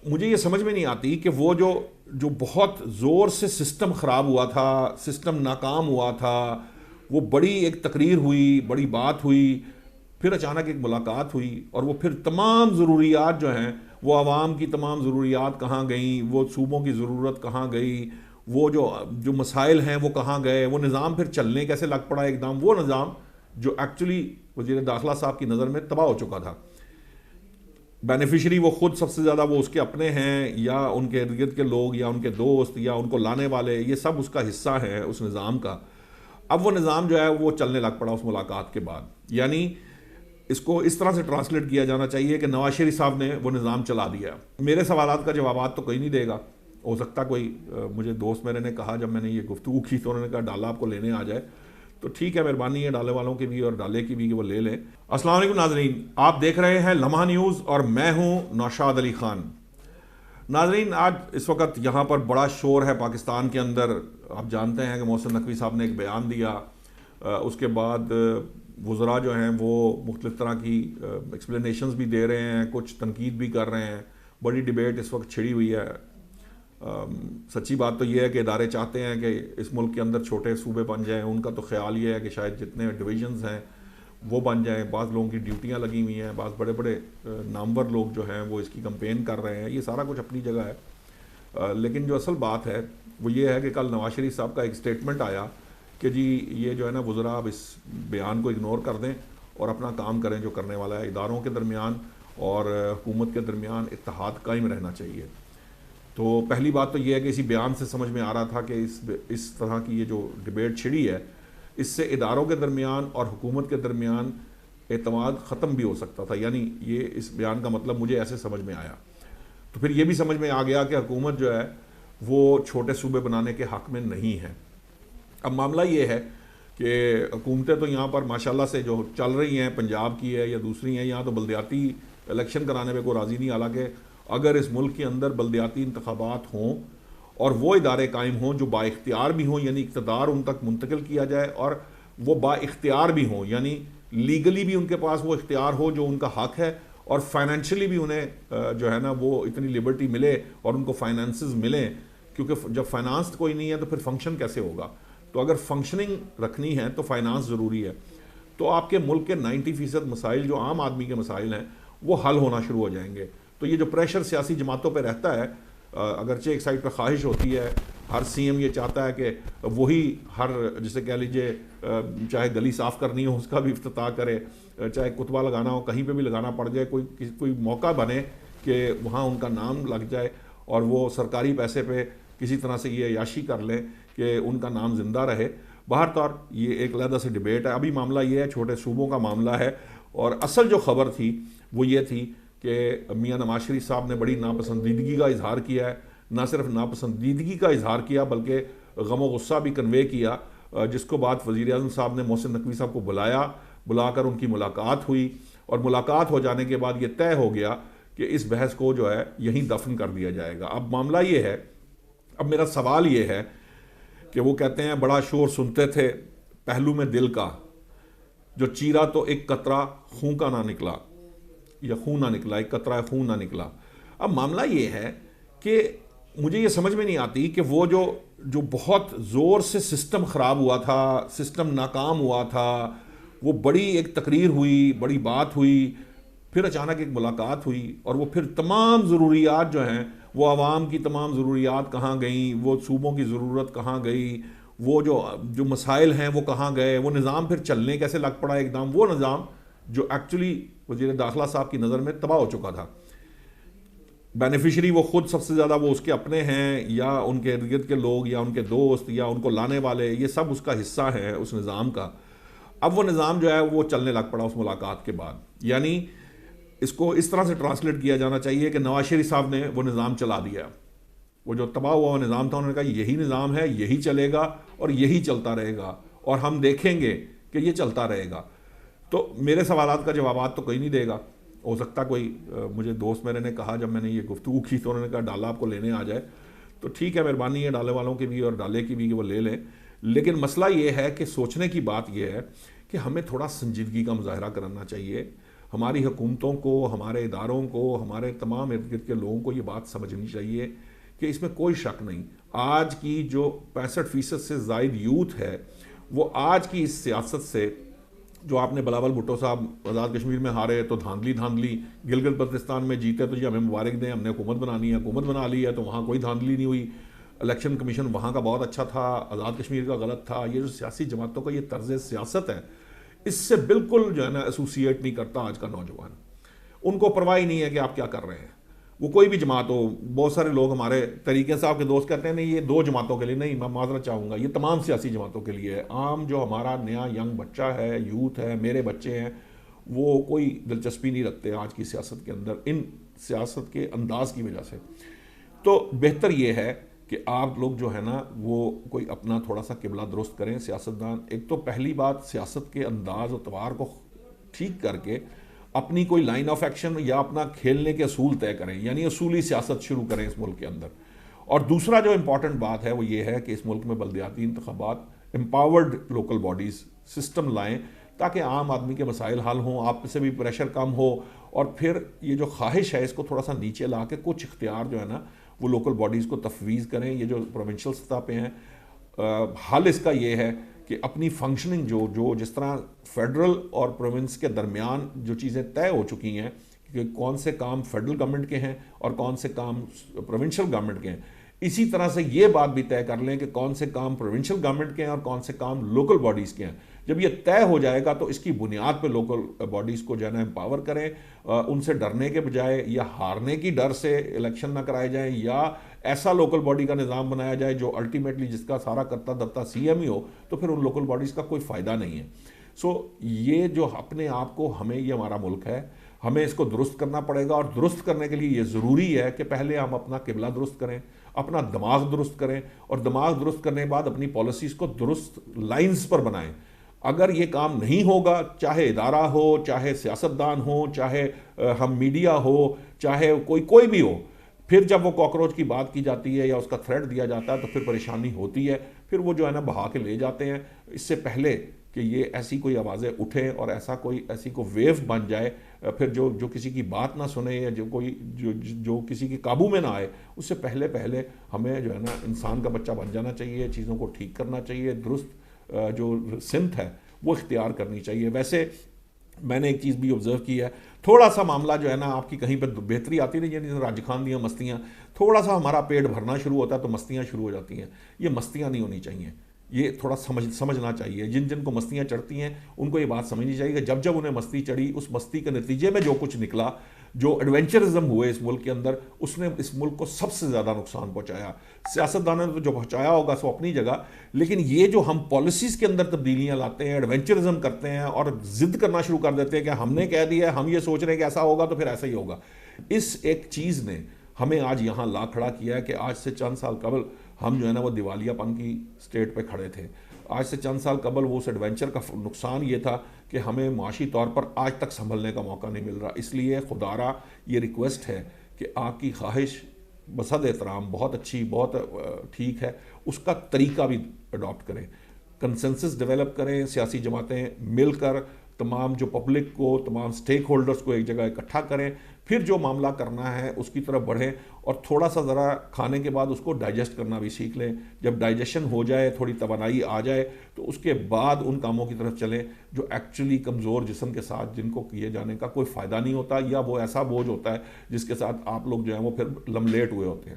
مجھے یہ سمجھ میں نہیں آتی کہ وہ جو بہت زور سے سسٹم خراب ہوا تھا، سسٹم ناکام ہوا تھا، وہ بڑی ایک تقریر ہوئی، بڑی بات ہوئی، پھر اچانک ایک ملاقات ہوئی، اور وہ پھر تمام ضروریات جو ہیں، وہ عوام کی تمام ضروریات کہاں گئیں، وہ صوبوں کی ضرورت کہاں گئی، وہ جو مسائل ہیں وہ کہاں گئے، وہ نظام پھر چلنے کیسے لگ پڑا ایک دم، وہ نظام جو ایکچولی وزیر داخلہ صاحب کی نظر میں تباہ ہو چکا تھا۔ بینیفیشری وہ خود سب سے زیادہ وہ اس کے اپنے ہیں، یا ان کے ارد گرد کے لوگ، یا ان کے دوست، یا ان کو لانے والے، یہ سب اس کا حصہ ہیں اس نظام کا۔ اب وہ نظام جو ہے وہ چلنے لگ پڑا اس ملاقات کے بعد، یعنی اس کو اس طرح سے ٹرانسلیٹ کیا جانا چاہیے کہ نواز شریف صاحب نے وہ نظام چلا دیا۔ میرے سوالات کا جوابات تو کوئی نہیں دے گا، ہو سکتا کوئی مجھے دوست میرے نے کہا جب میں نے یہ گفتگو کی تو انہوں نے کہا ڈالا آپ کو لینے آ جائے، تو ٹھیک ہے، مہربانی ہے ڈالے والوں کی بھی اور ڈالے کی بھی کہ وہ لے لیں۔ السلام علیکم ناظرین، آپ دیکھ رہے ہیں لمحہ نیوز اور میں ہوں نوشاد علی خان۔ ناظرین، آج اس وقت یہاں پر بڑا شور ہے پاکستان کے اندر۔ آپ جانتے ہیں کہ محسن نقوی صاحب نے ایک بیان دیا، اس کے بعد وزراء جو ہیں وہ مختلف طرح کی ایکسپلینیشنز بھی دے رہے ہیں، کچھ تنقید بھی کر رہے ہیں، بڑی ڈیبیٹ اس وقت چھڑی ہوئی ہے۔ سچی بات تو یہ ہے کہ ادارے چاہتے ہیں کہ اس ملک کے اندر چھوٹے صوبے بن جائیں، ان کا تو خیال یہ ہے کہ شاید جتنے ڈویژنز ہیں وہ بن جائیں، بعض لوگوں کی ڈیوٹیاں لگی ہوئی ہیں، بعض بڑے بڑے نامور لوگ جو ہیں وہ اس کی کمپین کر رہے ہیں، یہ سارا کچھ اپنی جگہ ہے، لیکن جو اصل بات ہے وہ یہ ہے کہ کل نواز شریف صاحب کا ایک سٹیٹمنٹ آیا کہ جی یہ جو ہے نا وزراء اب اس بیان کو اگنور کر دیں اور اپنا کام کریں جو کرنے والا ہے۔ اداروں کے درمیان اور حکومت کے درمیان اتحاد قائم رہنا چاہیے۔ تو پہلی بات تو یہ ہے کہ اسی بیان سے سمجھ میں آ رہا تھا کہ اس طرح کی یہ جو ڈیبیٹ چھڑی ہے، اس سے اداروں کے درمیان اور حکومت کے درمیان اعتماد ختم بھی ہو سکتا تھا، یعنی یہ اس بیان کا مطلب مجھے ایسے سمجھ میں آیا۔ تو پھر یہ بھی سمجھ میں آ گیا کہ حکومت جو ہے وہ چھوٹے صوبے بنانے کے حق میں نہیں ہے۔ اب معاملہ یہ ہے کہ حکومتیں تو یہاں پر ماشاءاللہ سے جو چل رہی ہیں، پنجاب کی ہے یا دوسری ہیں، یہاں تو بلدیاتی الیکشن کرانے پہ کوئی راضی نہیں، حالانکہ اگر اس ملک کے اندر بلدیاتی انتخابات ہوں اور وہ ادارے قائم ہوں جو با اختیار بھی ہوں، یعنی اقتدار ان تک منتقل کیا جائے، اور وہ با اختیار بھی ہوں، یعنی لیگلی بھی ان کے پاس وہ اختیار ہو جو ان کا حق ہے، اور فائنینشلی بھی انہیں جو ہے نا وہ اتنی لبرٹی ملے اور ان کو فائنانسز ملیں، کیونکہ جب فائنانس کوئی نہیں ہے تو پھر فنکشن کیسے ہوگا؟ تو اگر فنکشننگ رکھنی ہے تو فائنانس ضروری ہے، تو آپ کے ملک کے 90% مسائل جو عام آدمی کے مسائل ہیں وہ حل ہونا شروع ہو جائیں گے۔ تو یہ جو پریشر سیاسی جماعتوں پہ رہتا ہے، اگرچہ ایک سائڈ پہ خواہش ہوتی ہے، ہر سی ایم یہ چاہتا ہے کہ وہی ہر جسے کہہ لیجئے چاہے گلی صاف کرنی ہو اس کا بھی افتتاح کرے، چاہے کتبہ لگانا ہو کہیں پہ بھی لگانا پڑ جائے، کوئی موقع بنے کہ وہاں ان کا نام لگ جائے اور وہ سرکاری پیسے پہ کسی طرح سے یہ عیاشی کر لیں کہ ان کا نام زندہ رہے۔ باہر طور یہ ایک علیحدہ سے ڈیبیٹ ہے۔ ابھی معاملہ یہ ہے چھوٹے صوبوں کا معاملہ ہے، اور اصل جو خبر تھی وہ یہ تھی کہ میاں نواز شریف صاحب نے بڑی ناپسندیدگی کا اظہار کیا ہے، نہ صرف ناپسندیدگی کا اظہار کیا بلکہ غم و غصہ بھی کنوے کیا، جس کو بعد وزیر اعظم صاحب نے محسن نقوی صاحب کو بلا کر ان کی ملاقات ہوئی، اور ملاقات ہو جانے کے بعد یہ طے ہو گیا کہ اس بحث کو جو ہے یہیں دفن کر دیا جائے گا۔ اب معاملہ یہ ہے، اب میرا سوال یہ ہے کہ وہ کہتے ہیں بڑا شور سنتے تھے پہلو میں دل کا، جو چیرا تو ایک قطرہ خون کا نہ نکلا، یا خون نہ نکلا، ایک قطرہ خون نہ نکلا۔ اب معاملہ یہ ہے کہ مجھے یہ سمجھ میں نہیں آتی کہ وہ جو بہت زور سے سسٹم خراب ہوا تھا، سسٹم ناکام ہوا تھا، وہ بڑی ایک تقریر ہوئی، بڑی بات ہوئی، پھر اچانک ایک ملاقات ہوئی، اور وہ پھر تمام ضروریات جو ہیں، وہ عوام کی تمام ضروریات کہاں گئیں، وہ صوبوں کی ضرورت کہاں گئی، وہ جو مسائل ہیں وہ کہاں گئے، وہ نظام پھر چلنے کیسے لگ پڑا ایک دم، وہ نظام جو ایکچولی وزیر داخلہ صاحب کی نظر میں تباہ ہو چکا تھا۔ بینیفیشری وہ خود سب سے زیادہ وہ اس کے اپنے ہیں، یا ان کے ارد گرد کے لوگ، یا ان کے دوست، یا ان کو لانے والے، یہ سب اس کا حصہ ہیں اس نظام کا۔ اب وہ نظام جو ہے وہ چلنے لگ پڑا اس ملاقات کے بعد، یعنی اس کو اس طرح سے ٹرانسلیٹ کیا جانا چاہیے کہ نواز شریف صاحب نے وہ نظام چلا دیا۔ وہ جو تباہ ہوا وہ نظام تھا، انہوں نے کہا یہی نظام ہے، یہی چلے گا اور یہی چلتا رہے گا، اور ہم دیکھیں گے کہ یہ چلتا رہے گا۔ تو میرے سوالات کا جوابات تو کوئی نہیں دے گا، ہو سکتا کوئی مجھے دوست میرے نے کہا جب میں نے یہ گفتگو کی تو انہوں نے کہا ڈالا آپ کو لینے آ جائے، تو ٹھیک ہے، مہربانی ہے ڈالے والوں کی بھی اور ڈالے کی بھی کہ وہ لے لیں۔ لیکن مسئلہ یہ ہے کہ سوچنے کی بات یہ ہے کہ ہمیں تھوڑا سنجیدگی کا مظاہرہ کرنا چاہیے، ہماری حکومتوں کو، ہمارے اداروں کو، ہمارے تمام ارد گرد کے لوگوں کو یہ بات سمجھنی چاہیے کہ اس میں کوئی شک نہیں، آج کی جو 65% سے زائد یوتھ ہے وہ آج کی اس سیاست سے، جو آپ نے بلاول بھٹو صاحب آزاد کشمیر میں ہارے تو دھاندلی گلگت بلتستان میں جیتے تو جی ہمیں مبارک دیں، ہم نے حکومت بنانی ہے، حکومت بنا لی ہے تو وہاں کوئی دھاندلی نہیں ہوئی، الیکشن کمیشن وہاں کا بہت اچھا تھا، آزاد کشمیر کا غلط تھا۔ یہ جو سیاسی جماعتوں کا یہ طرز سیاست ہے، اس سے بالکل جو ہے نا ایسوسیٹ نہیں کرتا آج کا نوجوان، ان کو پرواہ ہی نہیں ہے کہ آپ کیا کر رہے ہیں، وہ کوئی بھی جماعت ہو۔ بہت سارے لوگ ہمارے طریقے صاحب کے دوست کہتے ہیں نہیں یہ 2 جماعتوں کے لیے نہیں، میں معذرت چاہوں گا، یہ تمام سیاسی جماعتوں کے لیے ہے۔ عام جو ہمارا نیا ینگ بچہ ہے، یوتھ ہے، میرے بچے ہیں، وہ کوئی دلچسپی نہیں رکھتے آج کی سیاست کے اندر، ان سیاست کے انداز کی وجہ سے۔ تو بہتر یہ ہے کہ آپ لوگ جو ہے نا وہ کوئی اپنا تھوڑا سا قبلہ درست کریں، سیاستدان۔ ایک تو پہلی بات، سیاست کے انداز و تبار کو ٹھیک کر کے اپنی کوئی لائن آف ایکشن یا اپنا کھیلنے کے اصول طے کریں، یعنی اصولی سیاست شروع کریں اس ملک کے اندر۔ اور دوسرا جو امپورٹنٹ بات ہے وہ یہ ہے کہ اس ملک میں بلدیاتی انتخابات، امپاورڈ لوکل باڈیز سسٹم لائیں تاکہ عام آدمی کے مسائل حل ہوں، آپ سے بھی پریشر کم ہو، اور پھر یہ جو خواہش ہے اس کو تھوڑا سا نیچے لا کے کچھ اختیار جو ہے نا وہ لوکل باڈیز کو تفویض کریں۔ یہ جو پروونشل سطح پہ ہیں، حل اس کا یہ ہے کہ اپنی فنکشننگ جو جس طرح فیڈرل اور پروونس کے درمیان جو چیزیں طے ہو چکی ہیں کہ کون سے کام فیڈرل گورنمنٹ کے ہیں اور کون سے کام پروونشل گورنمنٹ کے ہیں، اسی طرح سے یہ بات بھی طے کر لیں کہ کون سے کام پروونشل گورنمنٹ کے ہیں اور کون سے کام لوکل باڈیز کے ہیں۔ جب یہ طے ہو جائے گا تو اس کی بنیاد پہ لوکل باڈیز کو جو ہے نا امپاور کریں، ان سے ڈرنے کے بجائے یا ہارنے کی ڈر سے الیکشن نہ کرائے جائیں، یا ایسا لوکل باڈی کا نظام بنایا جائے جو الٹیمیٹلی جس کا سارا کرتا دھرتا سی ایم ہی ہو، تو پھر ان لوکل باڈیز کا کوئی فائدہ نہیں ہے۔ یہ جو اپنے آپ کو، ہمیں یہ ہمارا ملک ہے، ہمیں اس کو درست کرنا پڑے گا، اور درست کرنے کے لیے یہ ضروری ہے کہ پہلے ہم اپنا قبلہ درست کریں، اپنا دماغ درست کریں، اور دماغ درست کرنے کے بعد اپنی پالیسیز کو درست لائنز پر بنائیں۔ اگر یہ کام نہیں ہوگا، چاہے ادارہ ہو، چاہے سیاستدان ہو، چاہے ہم میڈیا ہو، چاہے کوئی بھی ہو، پھر جب وہ کاکروچ کی بات کی جاتی ہے یا اس کا تھریٹ دیا جاتا ہے تو پھر پریشانی ہوتی ہے، پھر وہ جو ہے نا بہا کے لے جاتے ہیں۔ اس سے پہلے کہ یہ ایسی کوئی آوازیں اٹھیں اور ایسی کوئی ویو بن جائے، پھر جو کسی کی بات نہ سنے یا جو کسی کے قابو میں نہ آئے، اس سے پہلے ہمیں جو ہے نا انسان کا بچہ بن جانا چاہیے، چیزوں کو ٹھیک کرنا چاہیے، درست جو سمت ہے وہ اختیار کرنی چاہیے۔ ویسے میں نے ایک چیز بھی آبزرو کی ہے، تھوڑا سا معاملہ جو ہے نا آپ کی کہیں پہ بہتری آتی نہیں، یعنی راج خان دیاں مستیاں، تھوڑا سا ہمارا پیٹ بھرنا شروع ہوتا ہے تو مستیاں شروع ہو جاتی ہیں۔ یہ مستیاں نہیں ہونی چاہیے، یہ تھوڑا سمجھنا چاہیے۔ جن کو مستیاں چڑھتی ہیں ان کو یہ بات سمجھنی چاہیے کہ جب انہیں مستی چڑھی، اس مستی کے نتیجے میں جو کچھ نکلا، جو ایڈونچرزم ہوئے اس ملک کے اندر، اس نے اس ملک کو سب سے زیادہ نقصان پہنچایا۔ سیاستدانوں نے تو جو پہنچایا ہوگا سو اپنی جگہ، لیکن یہ جو ہم پالیسیز کے اندر تبدیلیاں لاتے ہیں، ایڈونچرزم کرتے ہیں اور ضد کرنا شروع کر دیتے ہیں کہ ہم نے کہہ دیا ہے، ہم یہ سوچ رہے ہیں کہ ایسا ہوگا تو پھر ایسا ہی ہوگا، اس ایک چیز نے ہمیں آج یہاں لا کھڑا کیا ہے کہ آج سے چند سال قبل ہم جو ہے نا وہ دیوالیہ پن کی سٹیٹ پہ کھڑے تھے۔ آج سے چند سال قبل وہ اس ایڈونچر کا نقصان یہ تھا کہ ہمیں معاشی طور پر آج تک سنبھلنے کا موقع نہیں مل رہا۔ اس لیے خدارا یہ ریکویسٹ ہے کہ آپ کی خواہش بصد احترام بہت اچھی، بہت ٹھیک ہے، اس کا طریقہ بھی اڈاپٹ کریں، کنسنسس ڈیولپ کریں، سیاسی جماعتیں مل کر تمام جو پبلک کو، تمام سٹیک ہولڈرز کو ایک جگہ اکٹھا کریں، پھر جو معاملہ کرنا ہے اس کی طرف بڑھیں، اور تھوڑا سا ذرا کھانے کے بعد اس کو ڈائجسٹ کرنا بھی سیکھ لیں۔ جب ڈائجیشن ہو جائے، تھوڑی توانائی آ جائے، تو اس کے بعد ان کاموں کی طرف چلیں جو ایکچولی کمزور جسم کے ساتھ جن کو کیے جانے کا کوئی فائدہ نہیں ہوتا، یا وہ ایسا بوجھ ہوتا ہے جس کے ساتھ آپ لوگ جو ہیں وہ پھر لملیٹ ہوئے ہوتے ہیں۔